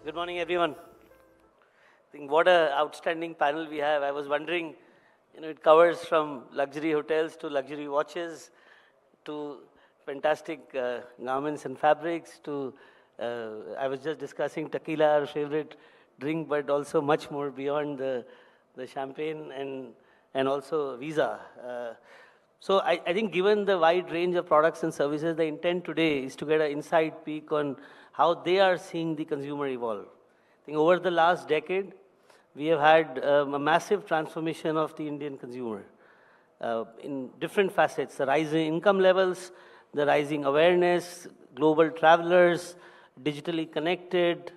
Good morning, everyone. I think what an outstanding panel we have. I was wondering, it covers from luxury hotels to luxury watches to fantastic garments and fabrics to, I was just discussing tequila, our favorite drink, but also much more beyond the champagne and also Visa. So I think given the wide range of products and services, the intent today is to get an inside peek on how they are seeing the consumer evolve. I think over the last decade, we have had a massive transformation of the Indian consumer in different facets, the rising income levels, the rising awareness, global travelers, digitally connected,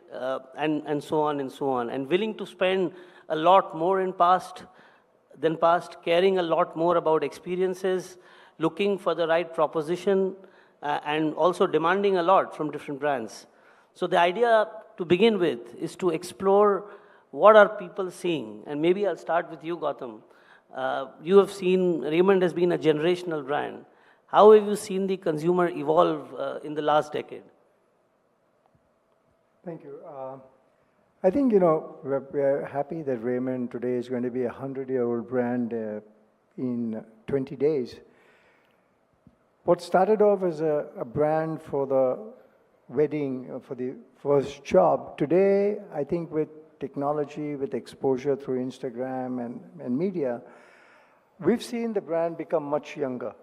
and so on and so on, and willing to spend a lot more than past, caring a lot more about experiences, looking for the right proposition, and also demanding a lot from different brands. So the idea to begin with is to explore what are people seeing. And maybe I'll start with you, Gautam. You have seen, Raymond has been a generational brand. How have you seen the consumer evolve in the last decade? Thank you. I think, we're happy that Raymond today is going to be a 100-year-old brand in 20 days. What started off as a brand for the wedding, for the first job, today, I think with technology, with exposure through Instagram and media, we've seen the brand become much younger.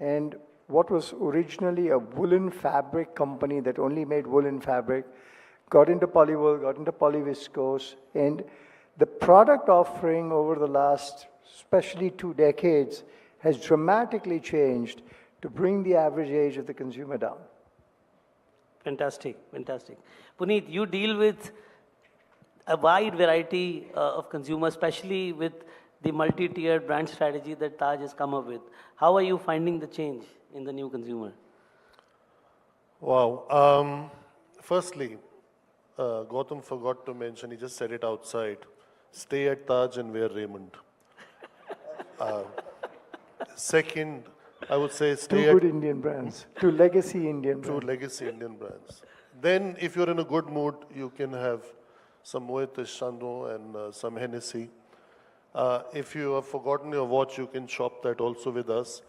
And what was originally a woolen fabric company that only made woolen fabric, got into polywool, got into polyviscose, and the product offering over the last, especially 2 decades, has dramatically changed to bring the average age of the consumer down. Fantastic, fantastic. Puneet, you deal with a wide variety of consumers, especially with the multi-tiered brand strategy that Taj has come up with. How are you finding the change in the new consumer? Wow. Firstly, Gautam forgot to mention, he just said it outside, stay at Taj and wear Raymond. Second, I would say stay Two good Indian brands, two legacy Indian brands. Two legacy Indian brands. Then, if you're in a good mood, you can have some Moët Hennessy and some Hennessy. If you have forgotten your watch, you can shop that also with us.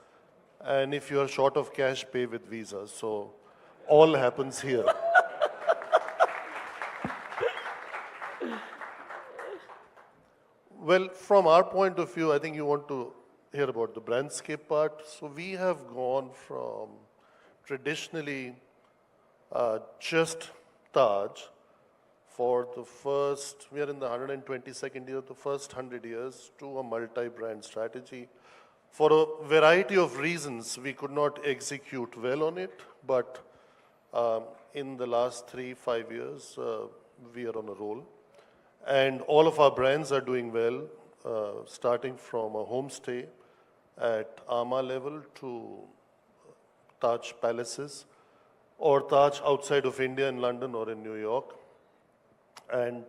And if you are short of cash, pay with Visa. So, all happens here. Well, from our point of view, I think you want to hear about the brandscape part. So we have gone from traditionally just Taj for the first, we are in the 122nd year, the first 100 years, to a multi-brand strategy. For a variety of reasons, we could not execute well on it, but in the last 3-5 years, we are on a roll. And all of our brands are doing well, starting from a homestay at Ama level to Taj Palaces or Taj outside of India in London or in New York. And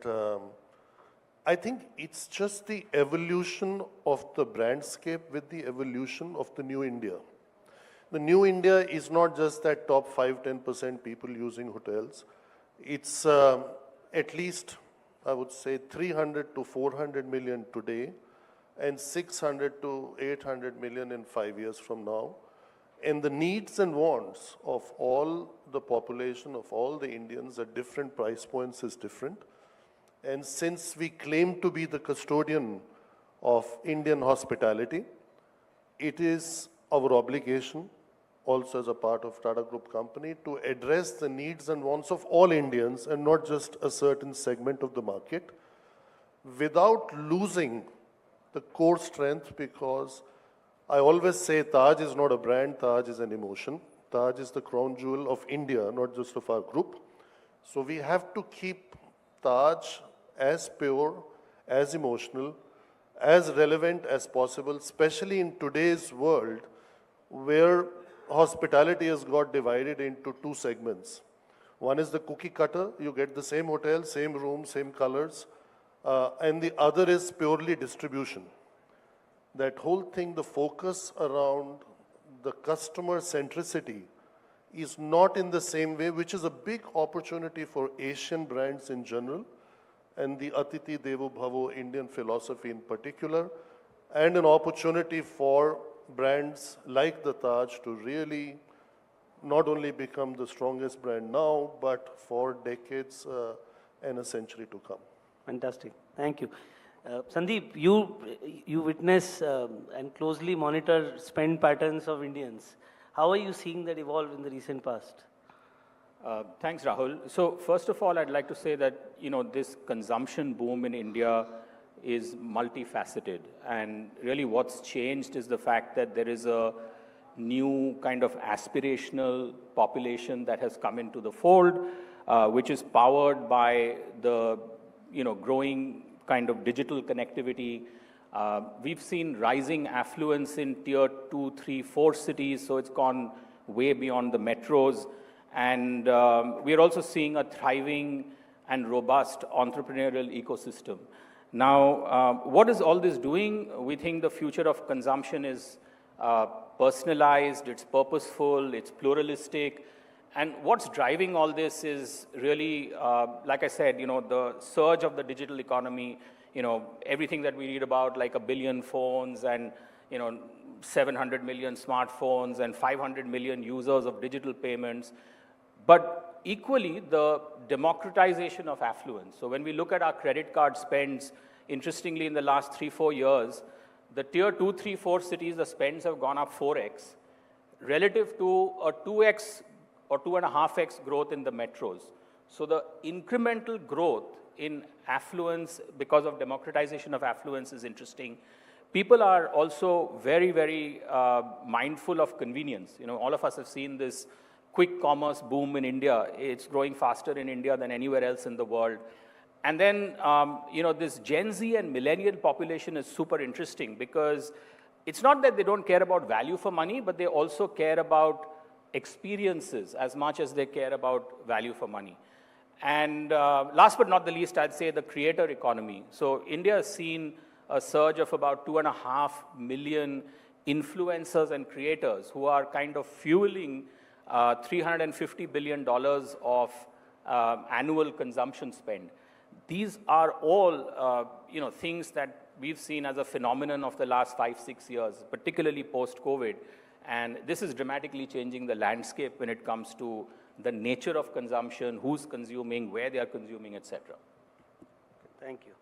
I think it's just the evolution of the brandscape with the evolution of the new India. The new India is not just that top 5-10% people using hotels. It's at least, I would say, 300 to 400 million today and 600 to 800 million in 5 years from now. And the needs and wants of all the population, of all the Indians at different price points is different. And since we claim to be the custodian of Indian hospitality, it is our obligation, also as a part of Tata Group company, to address the needs and wants of all Indians and not just a certain segment of the market without losing the core strength, because I always say Taj is not a brand, Taj is an emotion. Taj is the crown jewel of India, not just of our group. So we have to keep Taj as pure, as emotional, as relevant as possible, especially in today's world where hospitality has got divided into 2 segments. One is the cookie cutter, you get the same hotel, same room, same colors, and the other is purely distribution. That whole thing, the focus around the customer centricity is not in the same way, which is a big opportunity for Asian brands in general, and the Atiti Devo Bhavo Indian philosophy in particular, and an opportunity for brands like the Taj to really not only become the strongest brand now, but for decades and a century to come. Fantastic. Thank you. Sandeep, you witness and closely monitor spend patterns of Indians. How are you seeing that evolve in the recent past? Thanks, Rahul. So first of all, I'd like to say that, this consumption boom in India is multifaceted. And really what's changed is the fact that there is a new kind of aspirational population that has come into the fold, which is powered by the, growing kind of digital connectivity. We've seen rising affluence in tier 2, 3, 4 cities, so it's gone way beyond the metros. And we are also seeing a thriving and robust entrepreneurial ecosystem. Now, what is all this doing? We think the future of consumption is personalized, it's purposeful, it's pluralistic. And what's driving all this is really, like I said, the surge of the digital economy, everything that we read about, like 1 billion phones and, 700 million smartphones and 500 million users of digital payments. But equally, the democratization of affluence. So when we look at our credit card spends, interestingly, in the last 3-4 years, the tier 2, 3, 4 cities, the spends have gone up 4x, relative to a 2x or 2.5x growth in the metros. So the incremental growth in affluence because of democratization of affluence is interesting. People are also very, very mindful of convenience. All of us have seen this quick commerce boom in India. It's growing faster in India than anywhere else in the world. And then, this Gen Z and millennial population is super interesting because it's not that they don't care about value for money, but they also care about experiences as much as they care about value for money. And last but not the least, I'd say the creator economy. So India has seen a surge of about 2.5 million influencers and creators who are kind of fueling $350 billion of annual consumption spend. These are all, things that we've seen as a phenomenon of the last 5-6 years, particularly post-COVID. And this is dramatically changing the landscape when it comes to the nature of consumption, who's consuming, where they are consuming, etc. Thank you.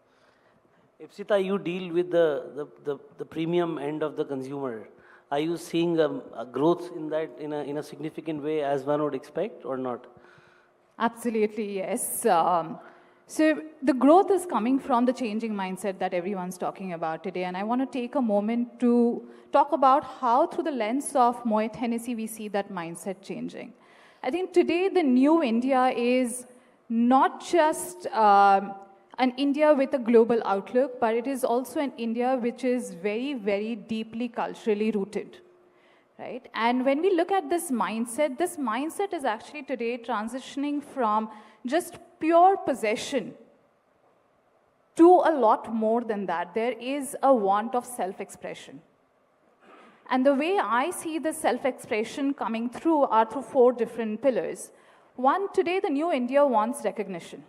Ipsita, you deal with the premium end of the consumer. Are you seeing a growth in that in a significant way as one would expect or not? Absolutely, yes. So the growth is coming from the changing mindset that everyone's talking about today. And I want to take a moment to talk about how through the lens of Moët Hennessy we see that mindset changing. I think today the new India is not just an India with a global outlook, but it is also an India which is very, very deeply culturally rooted. Right? And when we look at this mindset is actually today transitioning from just pure possession to a lot more than that. There is a want of self-expression. And the way I see the self-expression coming through are through 4 different pillars. One, today the new India wants recognition.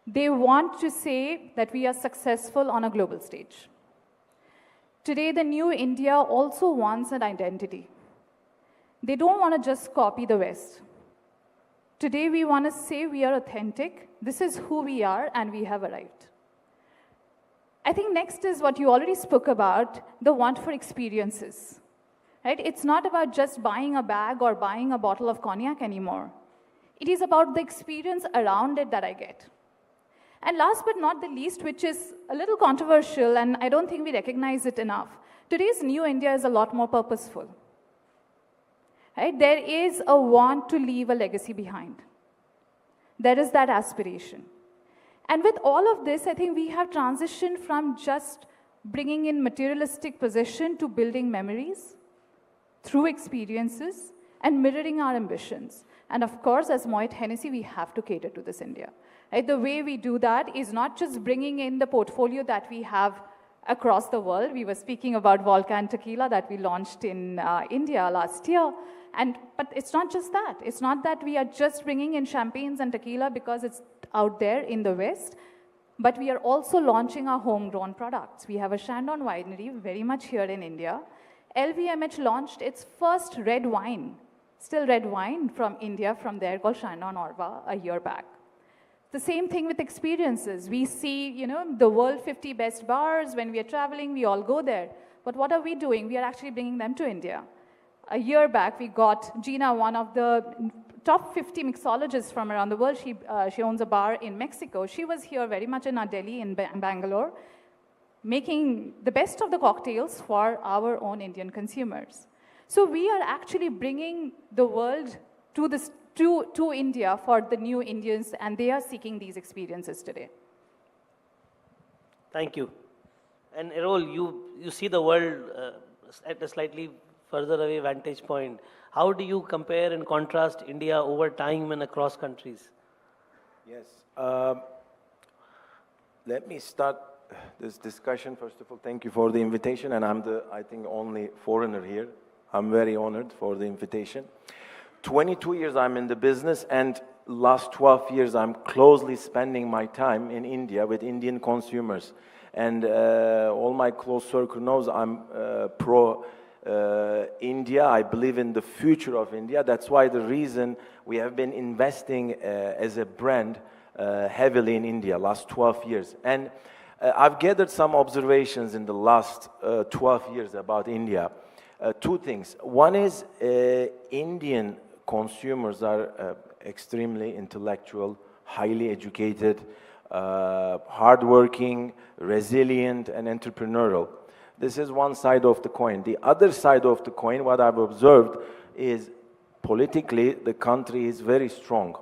They want to say that we are successful on a global stage. Today, the new India also wants an identity. They don't want to just copy the West. Today, we want to say we are authentic, this is who we are, and we have arrived. I think next is what you already spoke about, the want for experiences. Right? It's not about just buying a bag or buying a bottle of cognac anymore. It is about the experience around it that I get. And last but not the least, which is a little controversial, and I don't think we recognize it enough, today's new India is a lot more purposeful. Right? There is a want to leave a legacy behind. There is that aspiration. And with all of this, I think we have transitioned from just bringing in materialistic possession to building memories through experiences and mirroring our ambitions. And of course, as Moët Hennessy, we have to cater to this India. Right? The way we do that is not just bringing in the portfolio that we have across the world. We were speaking about Volcan Tequila that we launched in India last year. But it's not just that. It's not that we are just bringing in champagnes and tequila because it's out there in the West, but we are also launching our homegrown products. We have a Chandon winery very much here in India. LVMH launched its first red wine, still red wine from India, from there, called Chandon Orva, a year back. The same thing with experiences. We see, the world 50 best bars. When we are traveling, we all go there. But what are we doing? We are actually bringing them to India. A year back, we got Gina, one of the top 50 mixologists from around the world. She owns a bar in Mexico. She was here very much in our Delhi, in Bangalore, making the best of the cocktails for our own Indian consumers. So we are actually bringing the world to India for the new Indians, and they are seeking these experiences today. Thank you. And Erol, you see the world at a slightly further away vantage point. How do you compare and contrast India over time and across countries? Yes. Let me start this discussion. First of all, thank you for the invitation, and I'm I think, only foreigner here. I'm very honored for the invitation. 22 years I'm in the business, and last 12 years I'm closely spending my time in India with Indian consumers. And all my close circle knows I'm pro India. I believe in the future of India. That's why the reason we have been investing as a brand heavily in India last 12 years. And I've gathered some observations in the last 12 years about India. Two things. One is Indian consumers are extremely intellectual, highly educated, hardworking, resilient, and entrepreneurial. This is one side of the coin. The other side of the coin, what I've observed, is politically the country is very strong.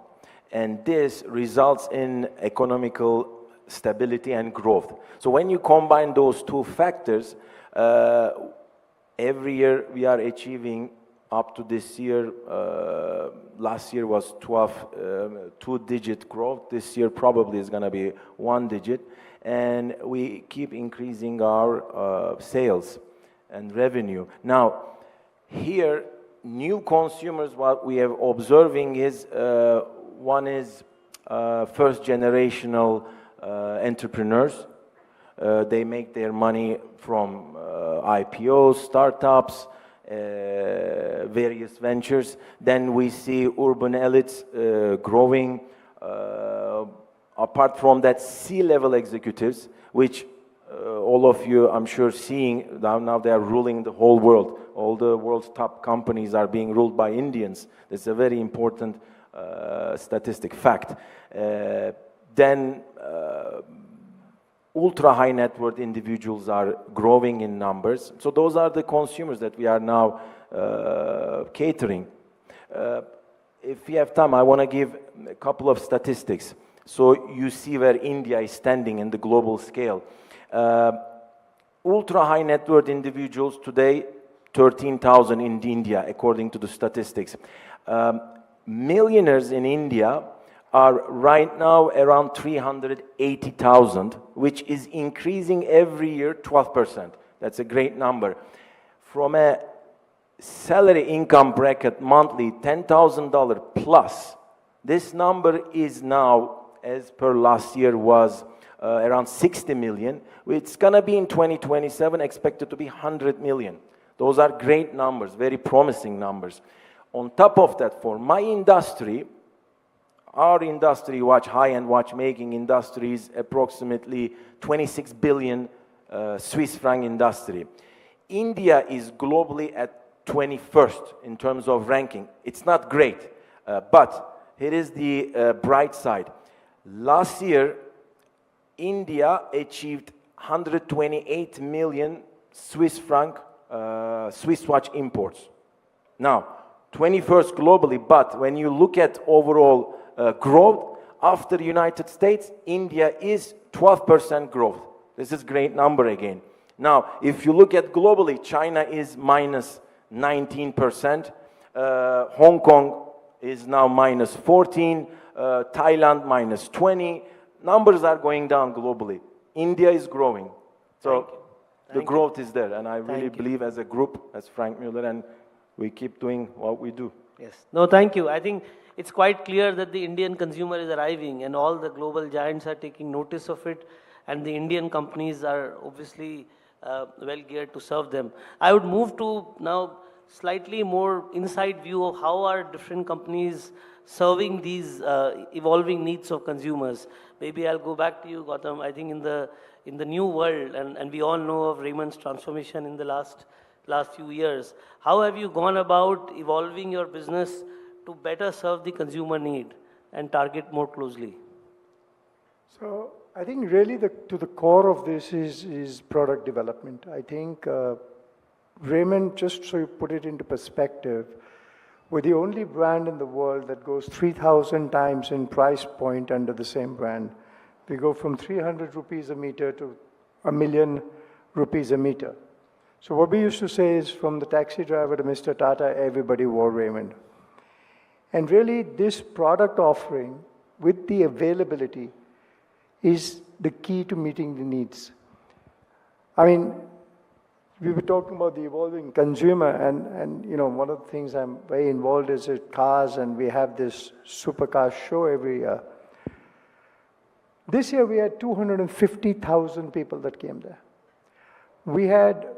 And this results in economical stability and growth. So when you combine those two factors, every year we are achieving up to this year, last year was 2-digit growth. This year probably is going to be 1 digit. And we keep increasing our sales and revenue. Now, here, new consumers, what we are observing is, one is first generational entrepreneurs. They make their money from IPOs, startups, various ventures. Then we see urban elites growing. Apart from that, C-level executives, which all of you, I'm sure, seeing now they are ruling the whole world. All the world's top companies are being ruled by Indians. It's a very important statistic, fact. Then ultra-high net worth individuals are growing in numbers. So those are the consumers that we are now catering. If we have time, I want to give a couple of statistics, so you see where India is standing in the global scale. Ultra-high net worth individuals today, 13,000 in India, according to the statistics. Millionaires in India are right now around 380,000, which is increasing every year 12%. That's a great number. From a salary income bracket monthly, $10,000 plus, this number is now, as per last year, was around 60 million. It's going to be in 2027 expected to be 100 million. Those are great numbers, very promising numbers. On top of that, for my industry, our industry, high-end watchmaking industry, is approximately 26 billion Swiss franc industry. India is globally at 21st in terms of ranking. It's not great, but here is the bright side. Last year, India achieved 128 million Swiss franc Swiss watch imports. Now, 21st globally, but when you look at overall growth, after the United States, India is 12% growth. This is a great number again. Now, if you look at globally, China is minus 19%. Hong Kong is now minus 14%. Thailand minus 20%. Numbers are going down globally. India is growing. So the growth is there. And I really Thank you. believe as a group, as Franck Muller, and we keep doing what we do. Yes. No, thank you. I think it's quite clear that the Indian consumer is arriving and all the global giants are taking notice of it, and the Indian companies are obviously well geared to serve them. I would move to now slightly more inside view of how are different companies serving these evolving needs of consumers. Maybe I'll go back to you, Gautam. I think in the new world, and we all know of Raymond's transformation in the last few years, how have you gone about evolving your business to better serve the consumer need and target more closely? So I think really to the core of this is product development. I think Raymond, just so you put it into perspective, we're the only brand in the world that goes 3,000 times in price point under the same brand. We go from 300 rupees a meter to 1,000,000 rupees a meter. So what we used to say is, from the taxi driver to Mr. Tata, everybody wore Raymond. And really, this product offering with the availability is the key to meeting the needs. I mean, we were talking about the evolving consumer, and you know, one of the things I'm very involved is with cars, and we have this supercar show every year. This year we had 250,000 people that came there. We had,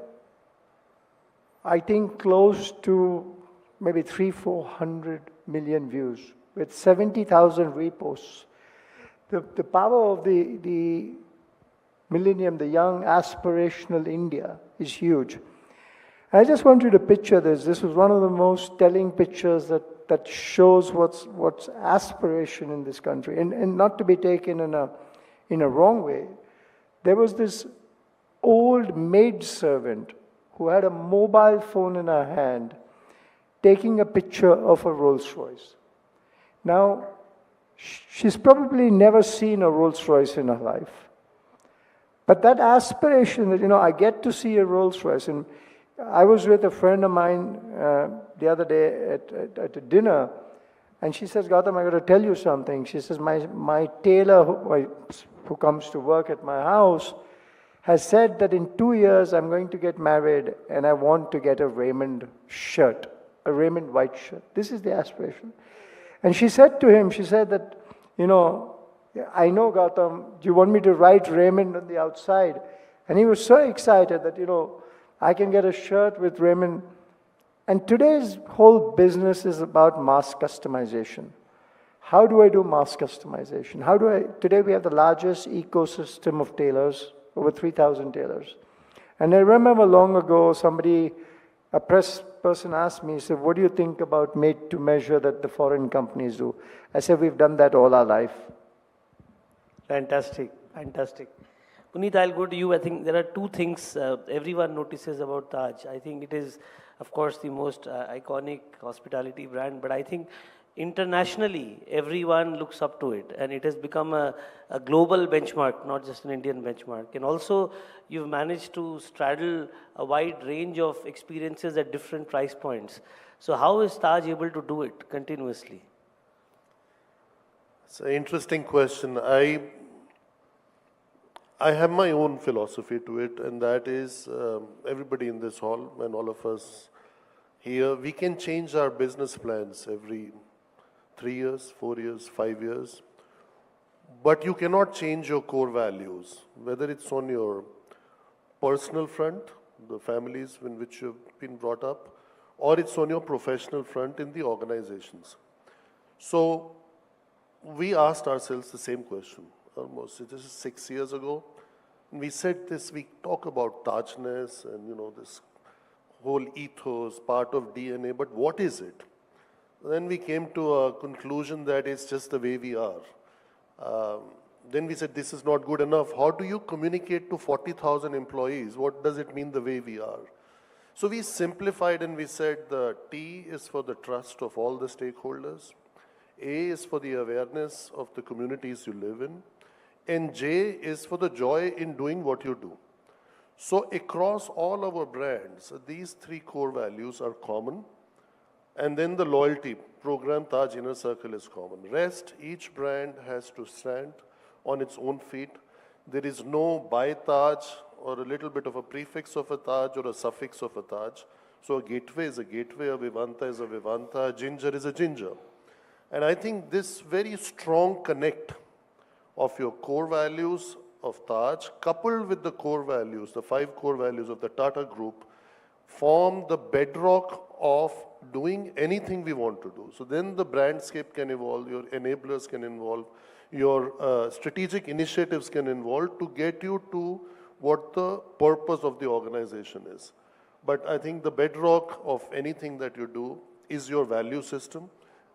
I think, close to maybe 300-400 million views with 70,000 reposts. The power of the millennium, the young aspirational India, is huge. I just want you to picture this. This was one of the most telling pictures that shows what's aspiration in this country, and not to be taken in a wrong way. There was this old maidservant who had a mobile phone in her hand, taking a picture of a Rolls Royce. Now, she's probably never seen a Rolls Royce in her life. But that aspiration that, you know, I get to see a Rolls Royce. And I was with a friend of mine the other day at a dinner, and she says, Gautam, I got to tell you something. She says, my tailor who comes to work at my house has said that in 2 years I'm going to get married and I want to get a Raymond shirt, a Raymond white shirt. This is the aspiration. And she said to him, she said that, you know, I know, Gautam, do you want me to write Raymond on the outside? And he was so excited that, you know, I can get a shirt with Raymond. And today's whole business is about mass customization. How do I do mass customization? Today we have the largest ecosystem of tailors, over 3,000 tailors. And I remember long ago, a press person asked me, he said, what do you think about made to measure that the foreign companies do? I said, we've done that all our life. Fantastic, fantastic. Puneet, I'll go to you. I think there are two things everyone notices about Taj. I think it is, of course, the most iconic hospitality brand, but I think internationally, everyone looks up to it, and it has become a global benchmark, not just an Indian benchmark. And also, you've managed to straddle a wide range of experiences at different price points. So how is Taj able to do it continuously? It's an interesting question. I have my own philosophy to it, and that is everybody in this hall and all of us here, we can change our business plans every 3 years, 4 years, 5 years, but you cannot change your core values, whether it's on your personal front, the families in which you've been brought up, or it's on your professional front in the organizations. So we asked ourselves the same question almost. This is 6 years ago. We said this, we talk about Tajness and, you know, this whole ethos, part of DNA, but what is it? Then we came to a conclusion that it's just the way we are. Then we said, this is not good enough. How do you communicate to 40,000 employees? What does it mean the way we are? So we simplified and we said the T is for the trust of all the stakeholders. A is for the awareness of the communities you live in. And J is for the joy in doing what you do. So across all our brands, these three core values are common. And then the loyalty program, Taj Inner Circle, is common. Rest, each brand has to stand on its own feet. There is no by Taj or a little bit of a prefix of a Taj or a suffix of a Taj. So a gateway is a gateway, a Vivanta is a Vivanta, a ginger is a ginger. And I think this very strong connect of your core values of Taj, coupled with the core values, the 5 core values of the Tata Group, form the bedrock of doing anything we want to do. So then the brandscape can evolve, your enablers can evolve, your strategic initiatives can evolve to get you to what the purpose of the organization is. But I think the bedrock of anything that you do is your value system,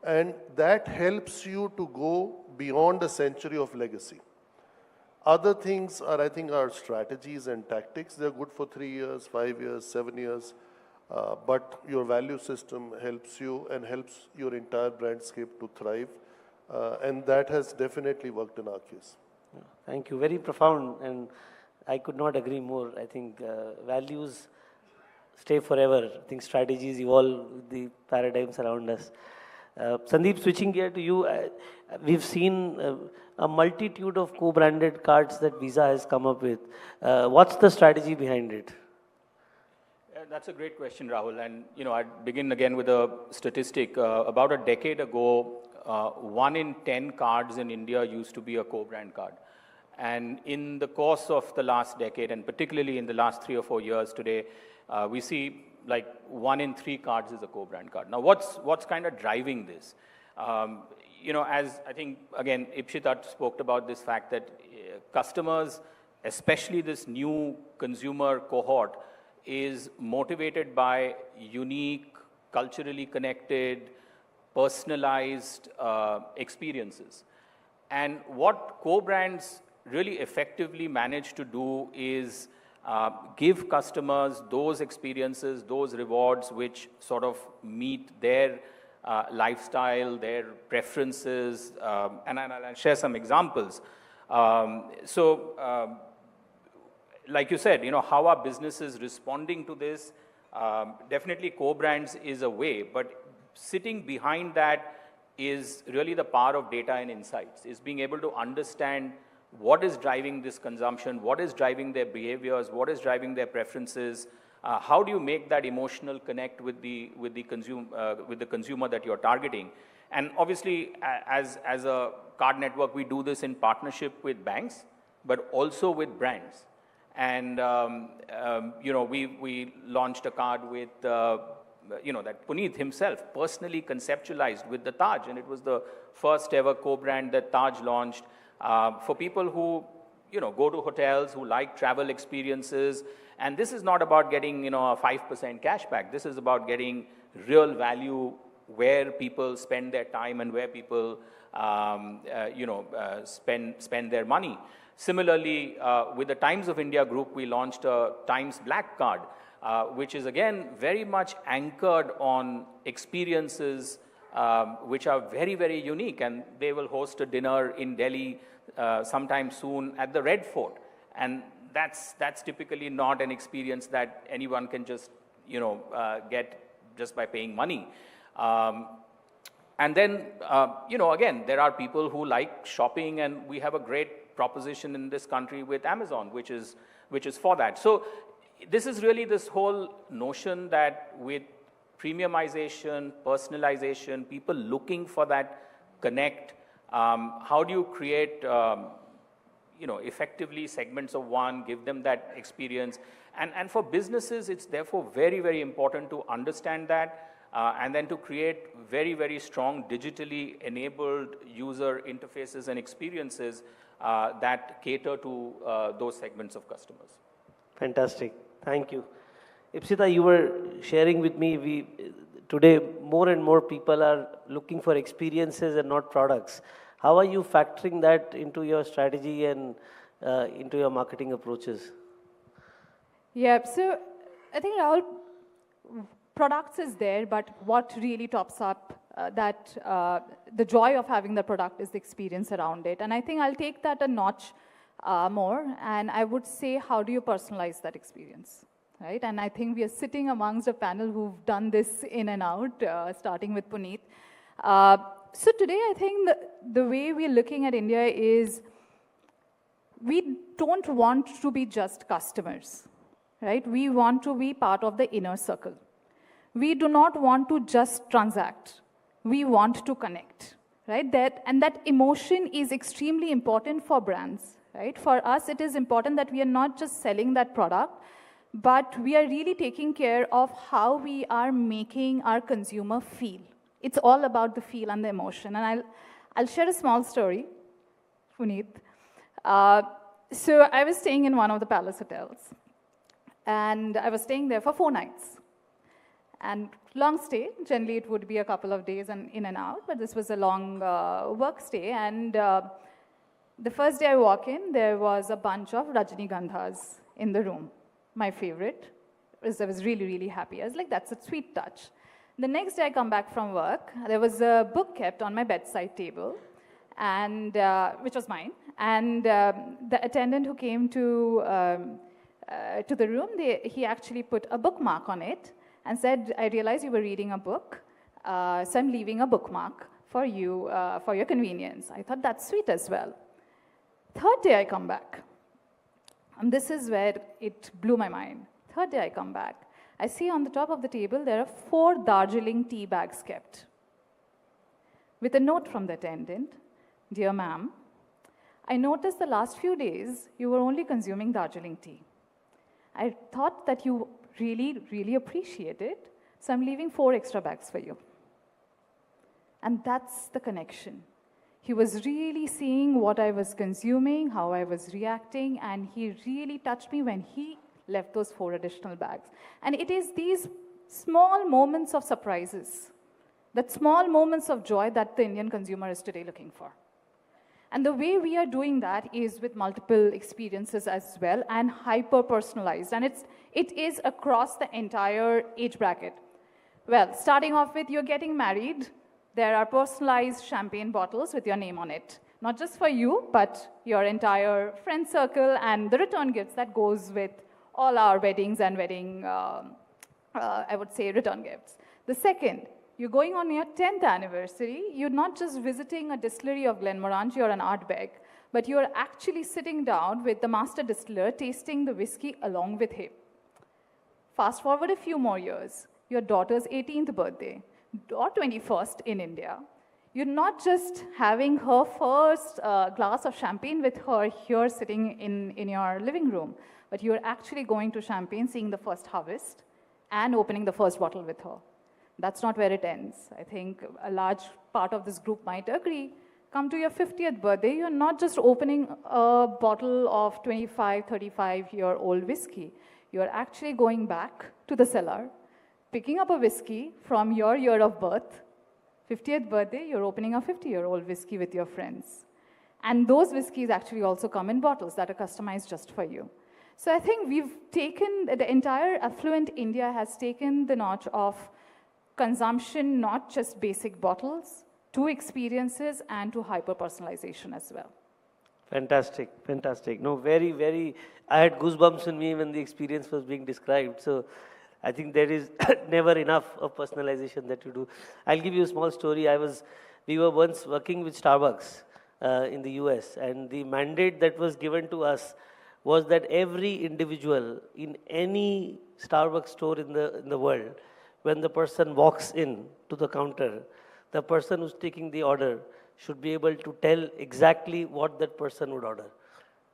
and that helps you to go beyond a century of legacy. Other things are, I think, are strategies and tactics. They're good for 3 years, 5 years, 7 years, but your value system helps you and helps your entire brandscape to thrive, and that has definitely worked in our case. Thank you. Very profound, and I could not agree more. I think values stay forever. I think strategies evolve with the paradigms around us. Sandeep, switching gear to you, we've seen a multitude of co-branded cards that Visa has come up with. What's the strategy behind it? That's a great question, Rahul. And I'd begin again with a statistic. About a decade ago, 1 in 10 cards in India used to be a co-brand card. And in the course of the last decade, and particularly in the last 3 or 4 years today, we see like 1 in 3 cards is a co-brand card. Now, what's kind of driving this? As I think, again, Ipsita spoke about this fact that customers, especially this new consumer cohort, is motivated by unique, culturally connected, personalized experiences. And what co-brands really effectively manage to do is give customers those experiences, those rewards which sort of meet their lifestyle, their preferences, and I'll share some examples. Like you said, how are businesses responding to this? Definitely co-brands is a way, but sitting behind that is really the power of data and insights, is being able to understand what is driving this consumption, what is driving their behaviors, what is driving their preferences, how do you make that emotional connect with the consumer that you're targeting. And obviously, as a card network, we do this in partnership with banks, but also with brands. And we launched a card with that Puneet himself personally conceptualized with the Taj, and it was the first ever co-brand that Taj launched for people who go to hotels, who like travel experiences. And this is not about getting a 5% cashback. This is about getting real value where people spend their time and where people spend their money. Similarly, with the Times of India group, we launched a Times Black card, which is again very much anchored on experiences which are very, very unique. And they will host a dinner in Delhi sometime soon at the Red Fort. And that's typically not an experience that anyone can just get just by paying money. And then again, there are people who like shopping, and we have a great proposition in this country with Amazon, which is for that. So this is really this whole notion that with premiumization, personalization, people looking for that connect, how do you create effectively segments of one, give them that experience. And for businesses, it's therefore very, very important to understand that and then to create very, very strong digitally enabled user interfaces and experiences that cater to those segments of customers. Fantastic. Thank you. Ipsita, you were sharing with me, today more and more people are looking for experiences and not products. How are you factoring that into your strategy and into your marketing approaches? Yeah, so I think Rahul, products is there, but what really tops up the joy of having the product is the experience around it. And I think I'll take that a notch more, and I would say, how do you personalize that experience, right? And I think we are sitting amongst a panel who've done this in and out, starting with Puneet. So today, I think the way we're looking at India is we don't want to be just customers, right? We want to be part of the inner circle. We do not want to just transact. We want to connect, right? And that emotion is extremely important for brands, right? For us, it is important that we are not just selling that product, but we are really taking care of how we are making our consumer feel. It's all about the feel and the emotion. And I'll share a small story, Puneet. So I was staying in one of the palace hotels, and I was staying there for 4 nights. And long stay, generally it would be a couple of days and in and out, but this was a long work stay. And the first day I walk in, there was a bunch of Rajnigandhas in the room. My favorite. I was really, really happy. I was like, that's a sweet touch. The next day I come back from work, there was a book kept on my bedside table, and which was mine. And the attendant who came to the room, he actually put a bookmark on it and said, I realized you were reading a book, so I'm leaving a bookmark for you, for your convenience. I thought that's sweet as well. Third day I come back, and this is where it blew my mind. Third day I come back, I see on the top of the table there are 4 Darjeeling tea bags kept, with a note from the attendant, dear ma'am, I noticed the last few days you were only consuming Darjeeling tea. I thought that you really, really appreciate it, so I'm leaving 4 extra bags for you. And that's the connection. He was really seeing what I was consuming, how I was reacting, and he really touched me when he left those 4 additional bags. And it is these small moments of surprises, that small moments of joy that the Indian consumer is today looking for. And the way we are doing that is with multiple experiences as well, and hyper-personalized. And it is across the entire age bracket. Well, starting off with you're getting married, there are personalized champagne bottles with your name on it. Not just for you, but your entire friend circle and the return gifts that goes with all our weddings and wedding, I would say, return gifts. The second, you're going on your 10th anniversary, you're not just visiting a distillery of Glenmorangie or an Ardbeg, but you're actually sitting down with the master distiller, tasting the whiskey along with him. Fast forward a few more years, your daughter's 18th birthday, or 21st in India. You're not just having her first glass of champagne with her here sitting in your living room, but you're actually going to Champagne, seeing the first harvest, and opening the first bottle with her. That's not where it ends. I think a large part of this group might agree. Come to your 50th birthday, you're not just opening a bottle of 25, 35-year-old whiskey. You're actually going back to the cellar, picking up a whiskey from your year of birth. 50th birthday, you're opening a 50-year-old whiskey with your friends. And those whiskeys actually also come in bottles that are customized just for you. So I think we've taken, the entire affluent India has taken the notch of consumption, not just basic bottles, to experiences and to hyper-personalization as well. Fantastic, fantastic. No, very, very, I had goosebumps in me when the experience was being described. So I think there is never enough of personalization that you do. I'll give you a small story. We were once working with Starbucks in the US, and the mandate that was given to us was that every individual in any Starbucks store in the world, when the person walks in to the counter, the person who's taking the order should be able to tell exactly what that person would order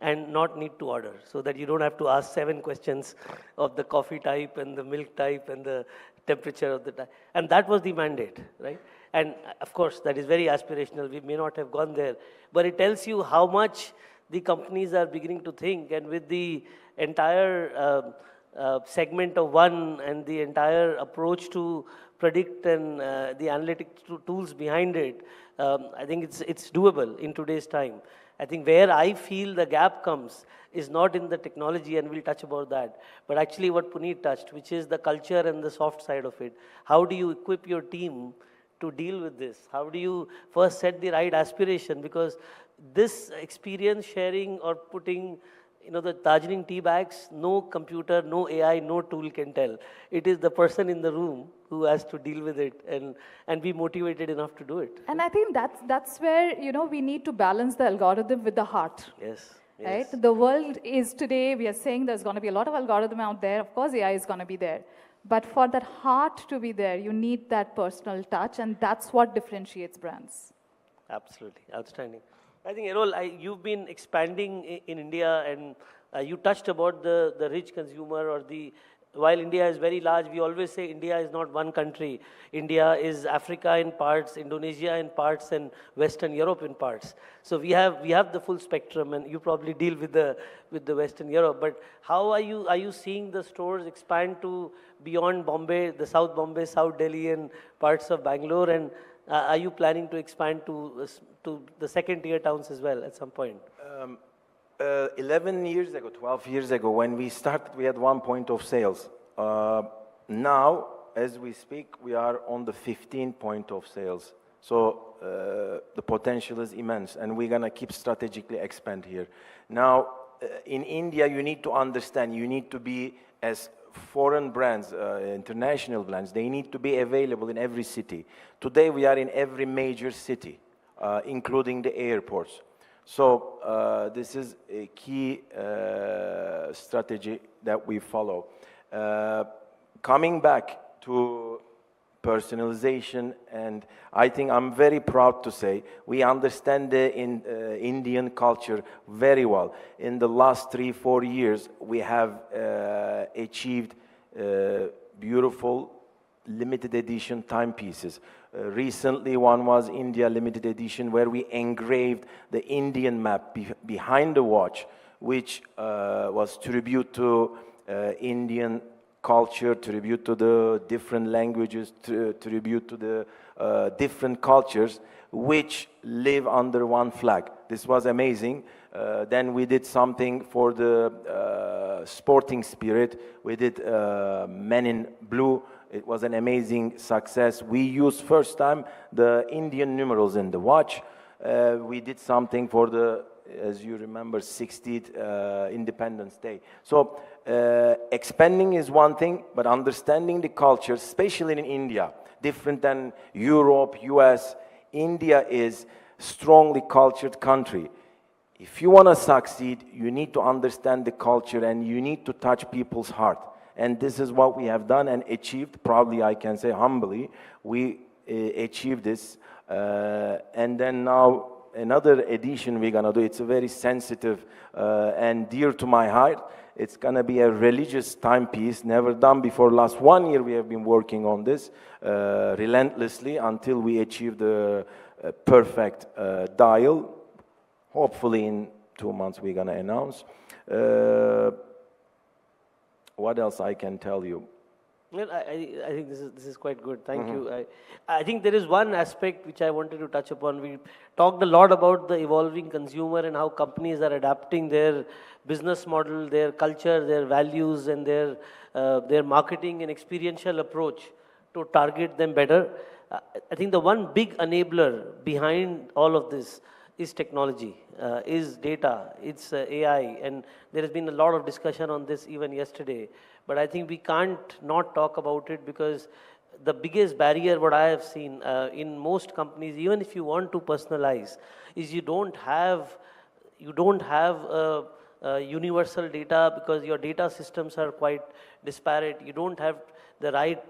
and not need to order, so that you don't have to ask 7 questions of the coffee type and the milk type and the temperature of the type. And that was the mandate, right? And of course, that is very aspirational. We may not have gone there, but it tells you how much the companies are beginning to think, and with the entire segment of one and the entire approach to predict and the analytic tools behind it, I think it's doable in today's time. I think where I feel the gap comes is not in the technology, and we'll touch about that, but actually what Puneet touched, which is the culture and the soft side of it. How do you equip your team to deal with this? How do you first set the right aspiration? Because this experience sharing or putting, the Darjeeling tea bags, no computer, no AI, no tool can tell. It is the person in the room who has to deal with it and be motivated enough to do it. And I think that's where, we need to balance the algorithm with the heart. Yes. right? The world is today, we are saying there's going to be a lot of algorithm out there. Of course, AI is going to be there. But for that heart to be there, you need that personal touch, and that's what differentiates brands. Absolutely, outstanding. I think, Erol, you've been expanding in India, and you touched about the rich consumer or while India is very large, we always say India is not one country. India is Africa in parts, Indonesia in parts, and Western Europe in parts. So we have the full spectrum, and you probably deal with the Western Europe. But how are you seeing the stores expand to beyond Bombay, the South Bombay, South Delhi, and parts of Bangalore? And are you planning to expand to the second tier towns as well at some point? 11 years ago, 12 years ago, when we started, we had 1 point of sales. Now, as we speak, we are on the 15 point of sales. So the potential is immense, and we're going to keep strategically expand here. Now, in India, you need to understand, you need to be as foreign brands, international brands, they need to be available in every city. Today, we are in every major city, including the airports. So this is a key strategy that we follow. Coming back to personalization, and I think I'm very proud to say we understand the Indian culture very well. In the last 3-4 years, we have achieved beautiful limited edition timepieces. Recently, one was India limited edition, where we engraved the Indian map behind the watch, which was tribute to Indian culture, tribute to the different languages, tribute to the different cultures, which live under one flag. This was amazing. Then we did something for the sporting spirit. We did Men in Blue. It was an amazing success. We used first time the Indian numerals in the watch. We did something for the, as you remember, 60th Independence Day. So expanding is one thing, but understanding the culture, especially in India, different than Europe, US, India is strongly cultured country. If you want to succeed, you need to understand the culture, and you need to touch people's heart. And this is what we have done and achieved. Probably I can say humbly, we achieved this. And then now another edition we're going to do. It's a very sensitive and dear to my heart. It's going to be a religious timepiece, never done before. Last 1 year we have been working on this relentlessly until we achieve the perfect dial. Hopefully in 2 months we're going to announce. What else I can tell you? Well, I think this is quite good. Thank you. I think there is one aspect which I wanted to touch upon. We talked a lot about the evolving consumer and how companies are adapting their business model, their culture, their values, and their marketing and experiential approach to target them better. I think the one big enabler behind all of this is technology, is data, it's AI, and there has been a lot of discussion on this even yesterday. But I think we can't not talk about it, because the biggest barrier what I have seen in most companies, even if you want to personalize, is you don't have universal data, because your data systems are quite disparate. You don't have the right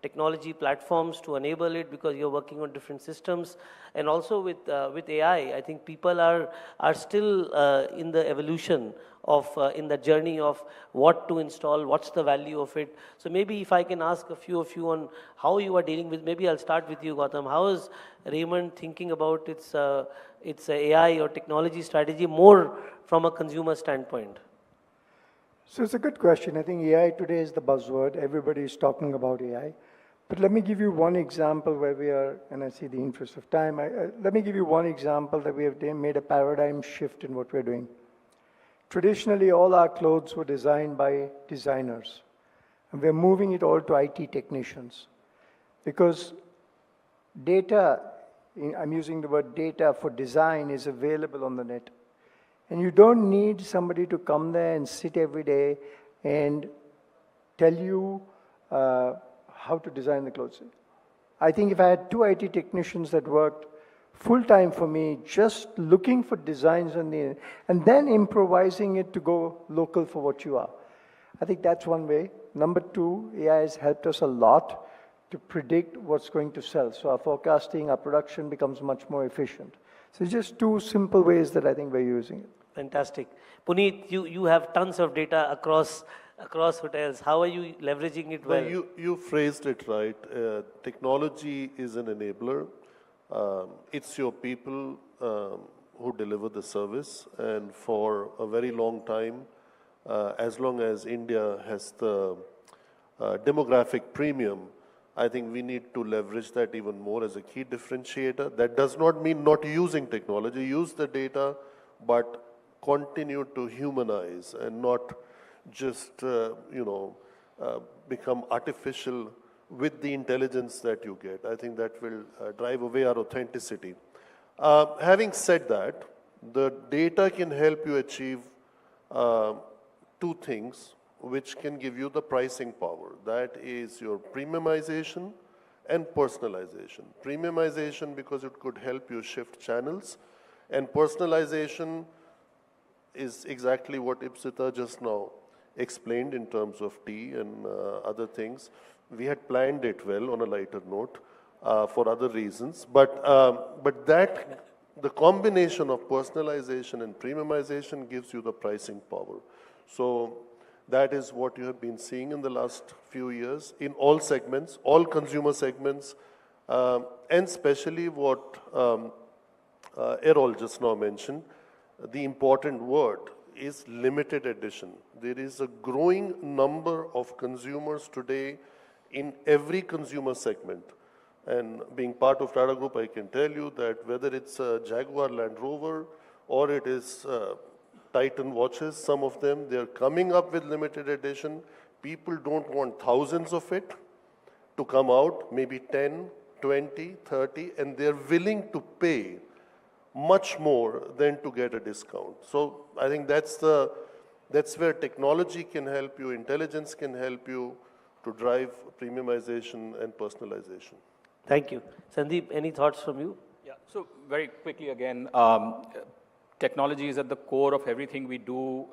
technology platforms to enable it, because you're working on different systems. And also with AI, I think people are still in the evolution of in the journey of what to install, what's the value of it. So maybe if I can ask a few of you on how you are dealing with, maybe I'll start with you, Gautam. How is Raymond thinking about its AI or technology strategy more from a consumer standpoint? So it's a good question. I think AI today is the buzzword. Everybody is talking about AI. But let me give you one example where we are, and I see the interest of time. Let me give you one example that we have made a paradigm shift in what we're doing. Traditionally, all our clothes were designed by designers. And we're moving it all to IT technicians. Because data, I'm using the word data for design, is available on the net. And you don't need somebody to come there and sit every day and tell you how to design the clothes. I think if I had 2 IT technicians that worked full time for me, just looking for designs on and then improvising it to go local for what you are. I think that's one way. Number two, AI has helped us a lot to predict what's going to sell. So our forecasting, our production becomes much more efficient. So it's just two simple ways that I think we're using it. Fantastic. Puneet, you have tons of data across hotels. How are you leveraging it well? You phrased it right. Technology is an enabler. It's your people who deliver the service, and for a very long time, as long as India has the demographic premium, I think we need to leverage that even more as a key differentiator. That does not mean not using technology. Use the data, but continue to humanize and not just, become artificial with the intelligence that you get. I think that will drive away our authenticity. Having said that, the data can help you achieve two things which can give you the pricing power. That is your premiumization and personalization. Premiumization because it could help you shift channels, and personalization is exactly what Ipsita just now explained in terms of tea and other things. We had planned it well on a lighter note for other reasons, but that the combination of personalization and premiumization gives you the pricing power. So that is what you have been seeing in the last few years in all segments, all consumer segments, and especially what Erol just now mentioned. The important word is limited edition. There is a growing number of consumers today in every consumer segment. And being part of Tata Group, I can tell you that whether it's a Jaguar Land Rover or it is Titan watches, some of them, they're coming up with limited edition. People don't want thousands of it to come out, maybe 10, 20, 30, and they're willing to pay much more than to get a discount. So I think that's where technology can help you, intelligence can help you to drive premiumization and personalization. Thank you. Sandeep, any thoughts from you? Yeah, so very quickly again, technology is at the core of everything we do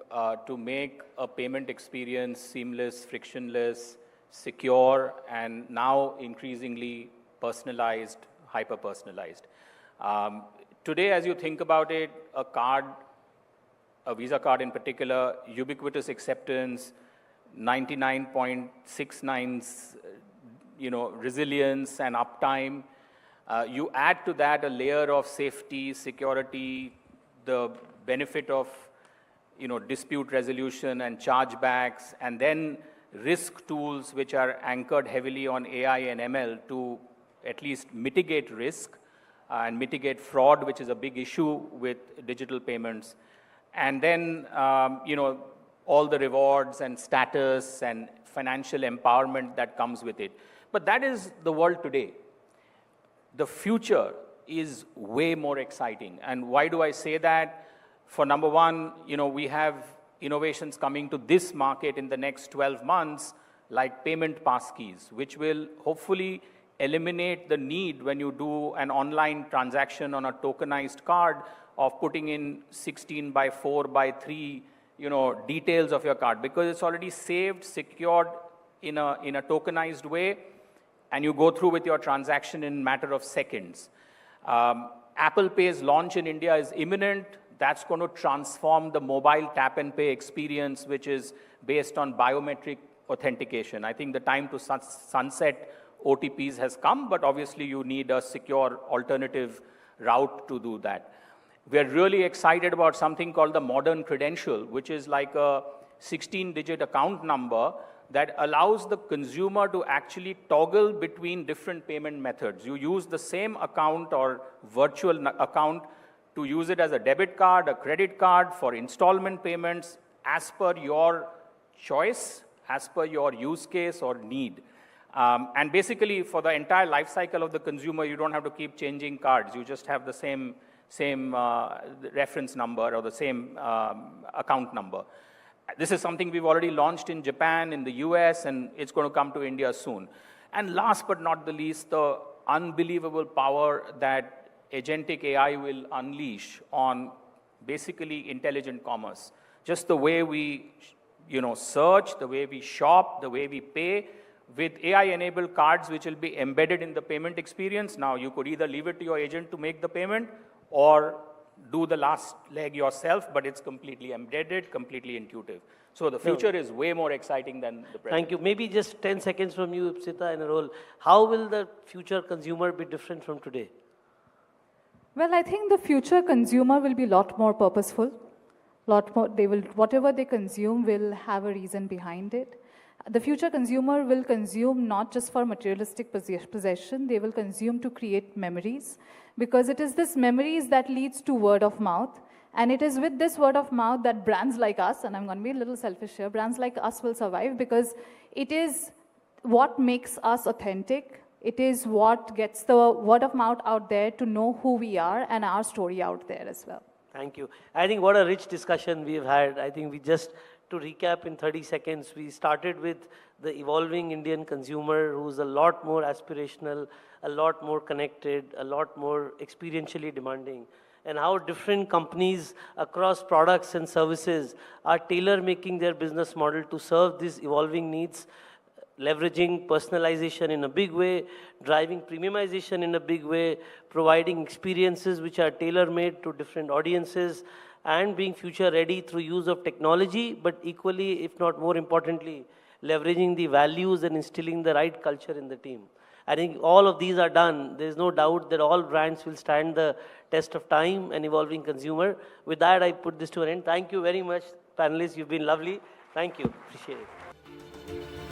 to make a payment experience seamless, frictionless, secure, and now increasingly personalized, hyper-personalized. Today, as you think about it, a card, a Visa card in particular, ubiquitous acceptance, 99.69's, resilience and uptime. You add to that a layer of safety, security, the benefit of, dispute resolution and chargebacks, and then risk tools which are anchored heavily on AI and ML to at least mitigate risk and mitigate fraud, which is a big issue with digital payments. And then, all the rewards and status and financial empowerment that comes with it. But that is the world today. The future is way more exciting. And why do I say that? For number one, we have innovations coming to this market in the next 12 months, like payment passkeys, which will hopefully eliminate the need when you do an online transaction on a tokenized card of putting in 16 by 4 by 3, details of your card, because it's already saved, secured in a tokenized way, and you go through with your transaction in a matter of seconds. Apple Pay's launch in India is imminent. That's going to transform the mobile tap and pay experience, which is based on biometric authentication. I think the time to sunset OTPs has come, but obviously you need a secure alternative route to do that. We're really excited about something called the modern credential, which is like a 16-digit account number that allows the consumer to actually toggle between different payment methods. You use the same account or virtual account to use it as a debit card, a credit card for installment payments as per your choice, as per your use case or need. And basically, for the entire life cycle of the consumer, you don't have to keep changing cards. You just have the same reference number or the same account number. This is something we've already launched in Japan, in the US, and it's going to come to India soon. And last but not the least, the unbelievable power that agentic AI will unleash on basically intelligent commerce. Just the way we, search, the way we shop, the way we pay, with AI-enabled cards which will be embedded in the payment experience. Now, you could either leave it to your agent to make the payment or do the last leg yourself, but it's completely embedded, completely intuitive. So the future is way more exciting than the present. Thank you. Maybe just 10 seconds from you, Ipsita and Erol. How will the future consumer be different from today? Well, I think the future consumer will be a lot more purposeful. Lot more, whatever they consume will have a reason behind it. The future consumer will consume not just for materialistic possession, they will consume to create memories, because it is this memories that leads to word of mouth. And it is with this word of mouth that brands like us, and I'm going to be a little selfish here, brands like us will survive, because it is what makes us authentic. It is what gets the word of mouth out there to know who we are and our story out there as well. Thank you. I think what a rich discussion we've had. I think to recap in 30 seconds, we started with the evolving Indian consumer who's a lot more aspirational, a lot more connected, a lot more experientially demanding, and how different companies across products and services are tailor-making their business model to serve these evolving needs, leveraging personalization in a big way, driving premiumization in a big way, providing experiences which are tailor-made to different audiences, and being future-ready through use of technology, but equally, if not more importantly, leveraging the values and instilling the right culture in the team. I think all of these are done. There's no doubt that all brands will stand the test of time and evolving consumer. With that, I put this to an end. Thank you very much, panelists. You've been lovely. Thank you. Appreciate it.